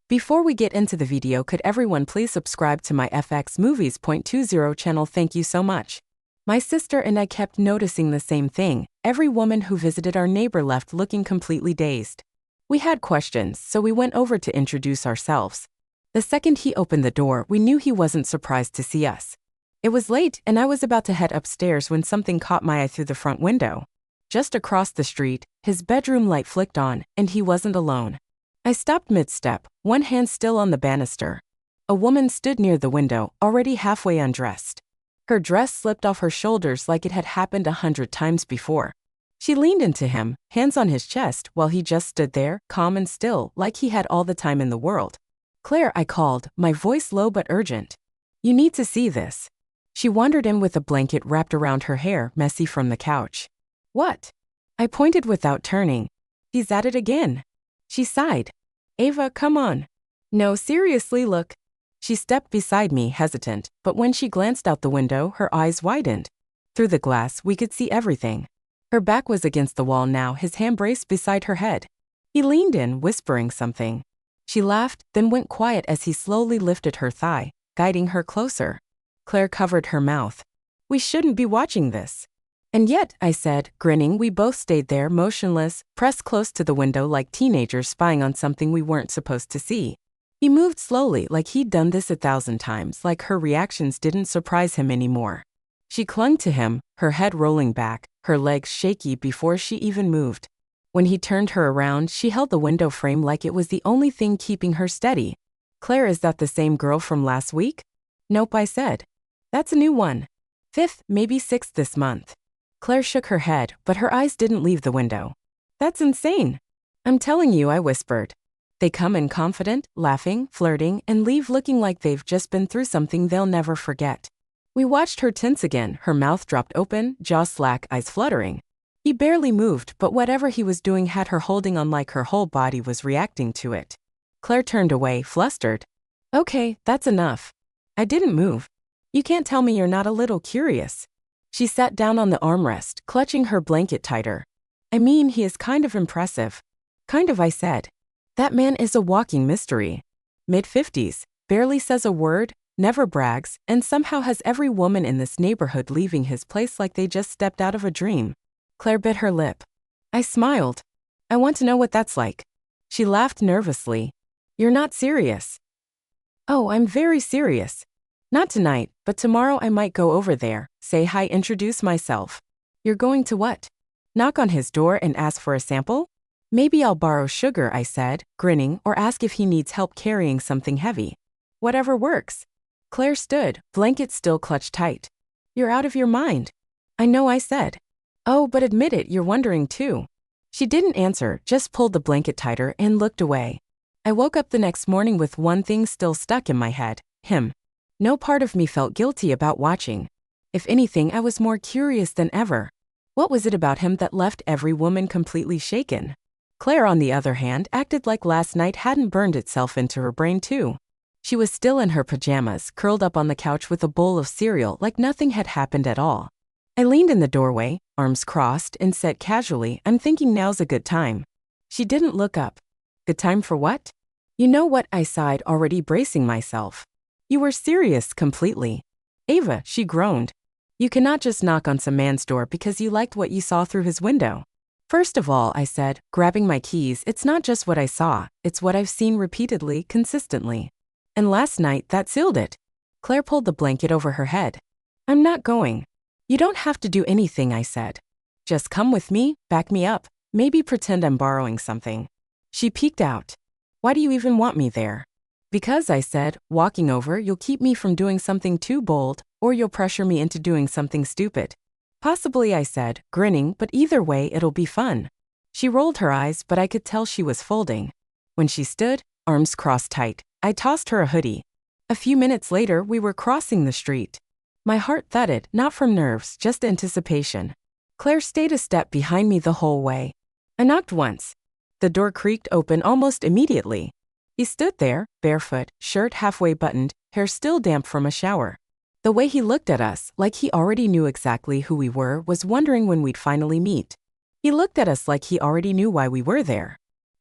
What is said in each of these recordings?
Before we get into the video, could everyone please subscribe to my FXmovies.20 channel? Thank you so much. My sister and I kept noticing the same thing. Every woman who visited our neighbor left looking completely dazed. We had questions, so we went over to introduce ourselves. The second he opened the door, we knew he wasn't surprised to see us. It was late, and I was about to head upstairs when something caught my eye through the front window. Just across the street, his bedroom light flicked on, and he wasn't alone. I stopped mid-step, one hand still on the banister. A woman stood near the window, already halfway undressed. Her dress slipped off her shoulders like it had happened 100 times before. She leaned into him, hands on his chest, while he just stood there, calm and still, like he had all the time in the world. "Claire," I called, my voice low but urgent. "You need to see this." She wandered in with a blanket wrapped around her hair, messy from the couch. "What?" I pointed without turning. "He's at it again." She sighed. "Ava, come on." "No, seriously, look." She stepped beside me, hesitant, but when she glanced out the window, her eyes widened. Through the glass, we could see everything. Her back was against the wall now, his hand braced beside her head. He leaned in, whispering something. She laughed, then went quiet as he slowly lifted her thigh, guiding her closer. Claire covered her mouth. "We shouldn't be watching this." "And yet," I said, grinning, we both stayed there, motionless, pressed close to the window like teenagers spying on something we weren't supposed to see. He moved slowly, like he'd done this 1,000 times, like her reactions didn't surprise him anymore. She clung to him, her head rolling back, her legs shaky before she even moved. When he turned her around, she held the window frame like it was the only thing keeping her steady. "Claire, is that the same girl from last week?" "Nope," I said. "That's a new one. 5th, maybe 6th this month." Claire shook her head, but her eyes didn't leave the window. "That's insane." "I'm telling you," I whispered. "They come in confident, laughing, flirting, and leave looking like they've just been through something they'll never forget." We watched her tense again, her mouth dropped open, jaw slack, eyes fluttering. He barely moved, but whatever he was doing had her holding on like her whole body was reacting to it. Claire turned away, flustered. "Okay, that's enough." I didn't move. "You can't tell me you're not a little curious." She sat down on the armrest, clutching her blanket tighter. "I mean, he is kind of impressive." "Kind of," I said. "That man is a walking mystery. Mid-50s, barely says a word, never brags, and somehow has every woman in this neighborhood leaving his place like they just stepped out of a dream." Claire bit her lip. I smiled. "I want to know what that's like." She laughed nervously. "You're not serious." "Oh, I'm very serious. Not tonight, but tomorrow I might go over there, say hi, introduce myself." "You're going to what? Knock on his door and ask for a sample?" "Maybe I'll borrow sugar," I said, grinning, "or ask if he needs help carrying something heavy." "Whatever works." Claire stood, blanket still clutched tight. "You're out of your mind." "I know," I said. "Oh, but admit it, you're wondering too." She didn't answer, just pulled the blanket tighter and looked away. I woke up the next morning with one thing still stuck in my head: him. No part of me felt guilty about watching. If anything, I was more curious than ever. What was it about him that left every woman completely shaken? Claire, on the other hand, acted like last night hadn't burned itself into her brain too. She was still in her pajamas, curled up on the couch with a bowl of cereal like nothing had happened at all. I leaned in the doorway, arms crossed, and said casually, "I'm thinking now's a good time." She didn't look up. "Good time for what?" "You know what," I sighed, already bracing myself. "You were serious completely." "Ava," she groaned. "You cannot just knock on some man's door because you liked what you saw through his window." "First of all," I said, grabbing my keys, "it's not just what I saw, it's what I've seen repeatedly, consistently. And last night, that sealed it." Claire pulled the blanket over her head. "I'm not going." "You don't have to do anything," I said. "Just come with me, back me up, maybe pretend I'm borrowing something." She peeked out. "Why do you even want me there?" "Because," I said, walking over, "you'll keep me from doing something too bold, or you'll pressure me into doing something stupid." "Possibly," I said, grinning, "but either way, it'll be fun." She rolled her eyes, but I could tell she was folding. When she stood, arms crossed tight, I tossed her a hoodie. A few minutes later, we were crossing the street. My heart thudded, not from nerves, just anticipation. Claire stayed a step behind me the whole way. I knocked once. The door creaked open almost immediately. He stood there, barefoot, shirt halfway buttoned, hair still damp from a shower. The way he looked at us, like he already knew exactly who we were, was wondering when we'd finally meet. He looked at us like he already knew why we were there.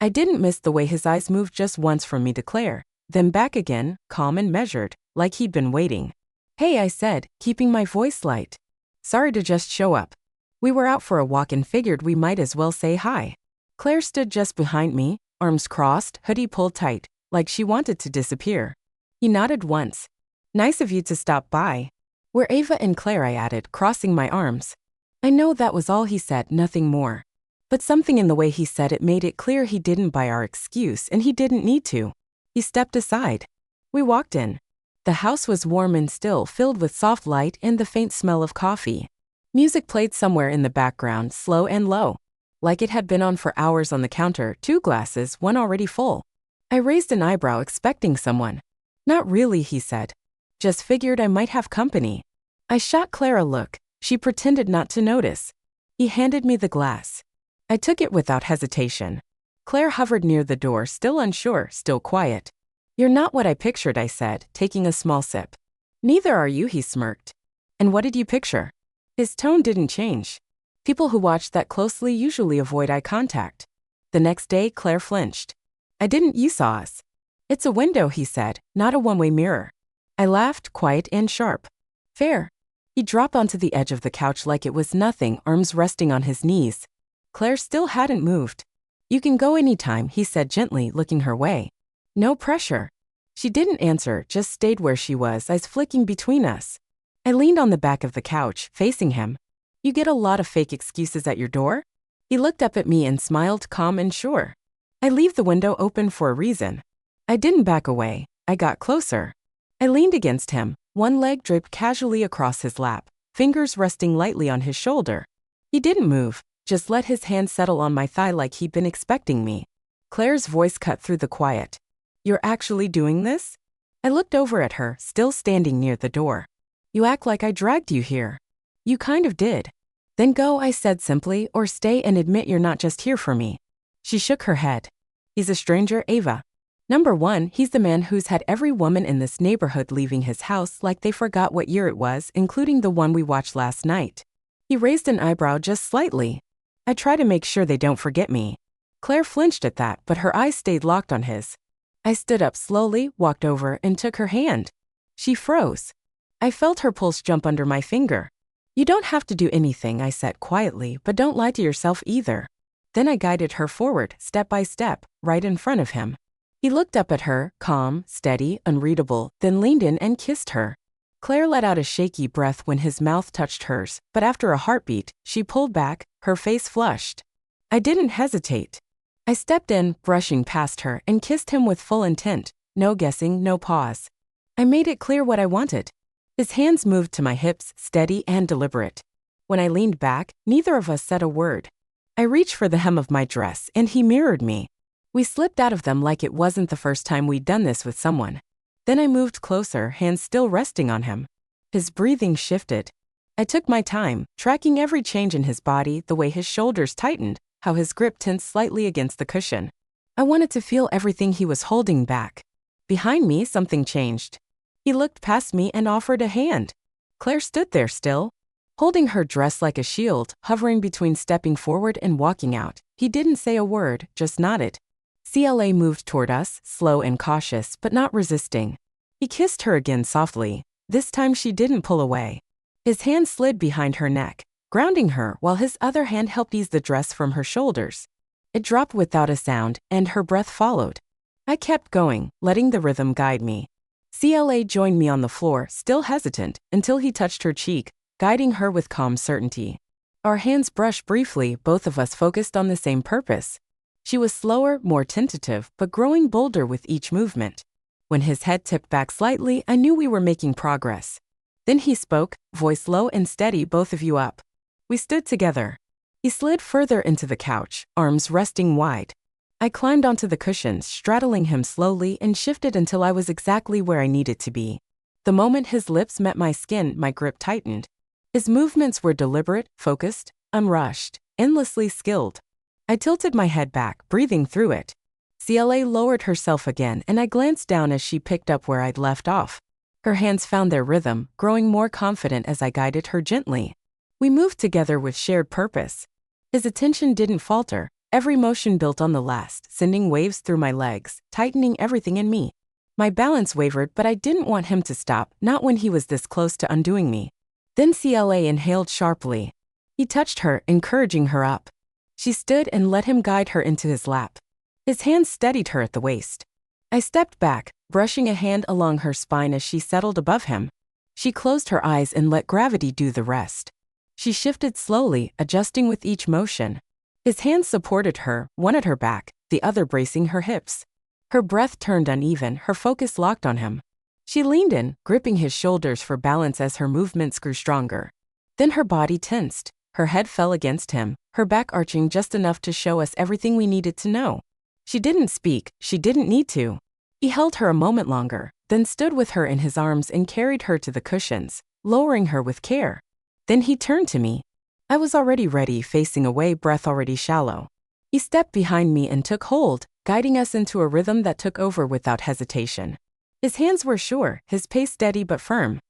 I didn't miss the way his eyes moved just once from me to Claire, then back again, calm and measured, like he'd been waiting. "Hey," I said, keeping my voice light. "Sorry to just show up. We were out for a walk and figured we might as well say hi." Claire stood just behind me, arms crossed, hoodie pulled tight, like she wanted to disappear. He nodded once. "Nice of you to stop by." "We're Ava and Claire," I added, crossing my arms. I know that was all he said, nothing more. But something in the way he said it made it clear he didn't buy our excuse and he didn't need to. He stepped aside. We walked in. The house was warm and still, filled with soft light and the faint smell of coffee. Music played somewhere in the background, slow and low. Like it had been on for hours on the counter, 2 glasses, one already full. I raised an eyebrow, expecting someone. "Not really," he said. "Just figured I might have company." I shot Claire a look. She pretended not to notice. He handed me the glass. I took it without hesitation. Claire hovered near the door, still unsure, still quiet. "You're not what I pictured," I said, taking a small sip. "Neither are you," he smirked. "And what did you picture?" His tone didn't change. People who watch that closely usually avoid eye contact. The next day, Claire flinched. You saw us." "It's a window," he said, "not a one-way mirror." I laughed, quiet and sharp. "Fair." He dropped onto the edge of the couch like it was nothing, arms resting on his knees. Claire still hadn't moved. "You can go anytime," he said gently, looking her way. "No pressure." She didn't answer, just stayed where she was, eyes flicking between us. I leaned on the back of the couch, facing him. "You get a lot of fake excuses at your door?" He looked up at me and smiled, calm and sure. "I leave the window open for a reason." I didn't back away. I got closer. I leaned against him, one leg draped casually across his lap, fingers resting lightly on his shoulder. He didn't move, just let his hand settle on my thigh like he'd been expecting me. Claire's voice cut through the quiet. "You're actually doing this?" I looked over at her, still standing near the door. "You act like I dragged you here." "You kind of did." "Then go," I said simply, "or stay and admit you're not just here for me." She shook her head. "He's a stranger, Ava. Number 1, he's the man who's had every woman in this neighborhood leaving his house like they forgot what year it was, including the one we watched last night." He raised an eyebrow just slightly. "I try to make sure they don't forget me." Claire flinched at that, but her eyes stayed locked on his. I stood up slowly, walked over, and took her hand. She froze. I felt her pulse jump under my finger. "You don't have to do anything," I said quietly, "but don't lie to yourself either." Then I guided her forward, step by step, right in front of him. He looked up at her, calm, steady, unreadable, then leaned in and kissed her. Claire let out a shaky breath when his mouth touched hers, but after a heartbeat, she pulled back, her face flushed. I didn't hesitate. I stepped in, brushing past her, and kissed him with full intent, no guessing, no pause. I made it clear what I wanted. His hands moved to my hips, steady and deliberate. When I leaned back, neither of us said a word. I reached for the hem of my dress, and he mirrored me. We slipped out of them like it wasn't the first time we'd done this with someone. Then I moved closer, hands still resting on him. His breathing shifted. I took my time, tracking every change in his body, the way his shoulders tightened, how his grip tensed slightly against the cushion. I wanted to feel everything he was holding back. Behind me, something changed. He looked past me and offered a hand. Claire stood there still, holding her dress like a shield, hovering between stepping forward and walking out. He didn't say a word, just nodded. CLA moved toward us, slow and cautious, but not resisting. He kissed her again softly. This time she didn't pull away. His hand slid behind her neck, grounding her, while his other hand helped ease the dress from her shoulders. It dropped without a sound, and her breath followed. I kept going, letting the rhythm guide me. CLA joined me on the floor, still hesitant, until he touched her cheek, guiding her with calm certainty. Our hands brushed briefly, both of us focused on the same purpose. She was slower, more tentative, but growing bolder with each movement. When his head tipped back slightly, I knew we were making progress. Then he spoke, voice low and steady, "Both of you up." We stood together. He slid further into the couch, arms resting wide. I climbed onto the cushions, straddling him slowly, and shifted until I was exactly where I needed to be. The moment his lips met my skin, my grip tightened. His movements were deliberate, focused, unrushed, endlessly skilled. I tilted my head back, breathing through it. CLA lowered herself again, and I glanced down as she picked up where I'd left off. Her hands found their rhythm, growing more confident as I guided her gently. We moved together with shared purpose. His attention didn't falter, Every motion built on the last, sending waves through my legs, tightening everything in me. My balance wavered, but I didn't want him to stop, not when he was this close to undoing me. Then CLA inhaled sharply. He touched her, encouraging her up. She stood and let him guide her into his lap. His hands steadied her at the waist. I stepped back, brushing a hand along her spine as she settled above him. She closed her eyes and let gravity do the rest. She shifted slowly, adjusting with each motion. His hands supported her, one at her back, the other bracing her hips. Her breath turned uneven, her focus locked on him. She leaned in, gripping his shoulders for balance as her movements grew stronger. Then her body tensed. Her head fell against him, her back arching just enough to show us everything we needed to know. She didn't speak, she didn't need to. He held her a moment longer, then stood with her in his arms and carried her to the cushions, lowering her with care. Then he turned to me. I was already ready, facing away, breath already shallow. He stepped behind me and took hold, guiding us into a rhythm that took over without hesitation. His hands were sure, his pace steady but firm.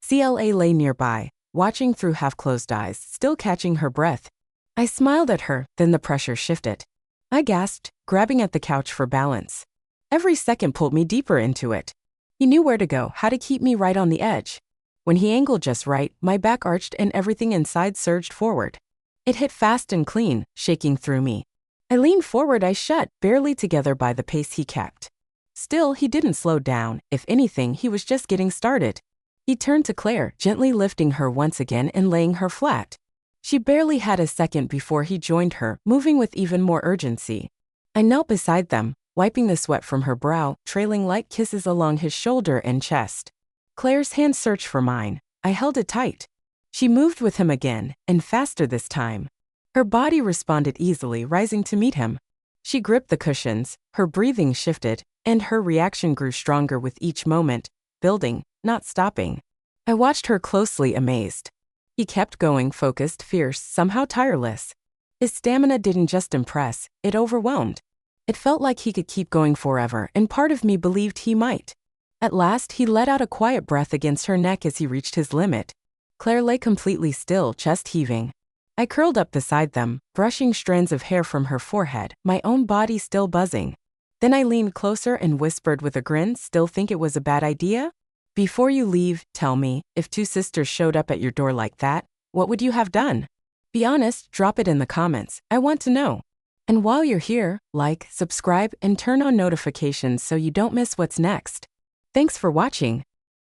CLA lay nearby, watching through half-closed eyes, still catching her breath. I smiled at her, then the pressure shifted. I gasped, grabbing at the couch for balance. Every second pulled me deeper into it. He knew where to go, how to keep me right on the edge. When he angled just right, my back arched and everything inside surged forward. It hit fast and clean, shaking through me. I leaned forward, eyes shut, barely together by the pace he kept. Still, he didn't slow down. If anything, he was just getting started. He turned to Claire, gently lifting her once again and laying her flat. She barely had a second before he joined her, moving with even more urgency. I knelt beside them, wiping the sweat from her brow, trailing light kisses along his shoulder and chest. Claire's hand searched for mine. I held it tight. She moved with him again, and faster this time. Her body responded easily, rising to meet him. She gripped the cushions, her breathing shifted, and her reaction grew stronger with each moment, building, not stopping. I watched her closely, amazed. He kept going, focused, fierce, somehow tireless. His stamina didn't just impress, it overwhelmed. It felt like he could keep going forever, and part of me believed he might. At last, he let out a quiet breath against her neck as he reached his limit. Claire lay completely still, chest heaving. I curled up beside them, brushing strands of hair from her forehead, my own body still buzzing. Then I leaned closer and whispered with a grin, "Still think it was a bad idea? Before you leave, tell me, if two sisters showed up at your door like that, what would you have done? Be honest, drop it in the comments, I want to know. And while you're here, like, subscribe, and turn on notifications so you don't miss what's next. Thanks for watching.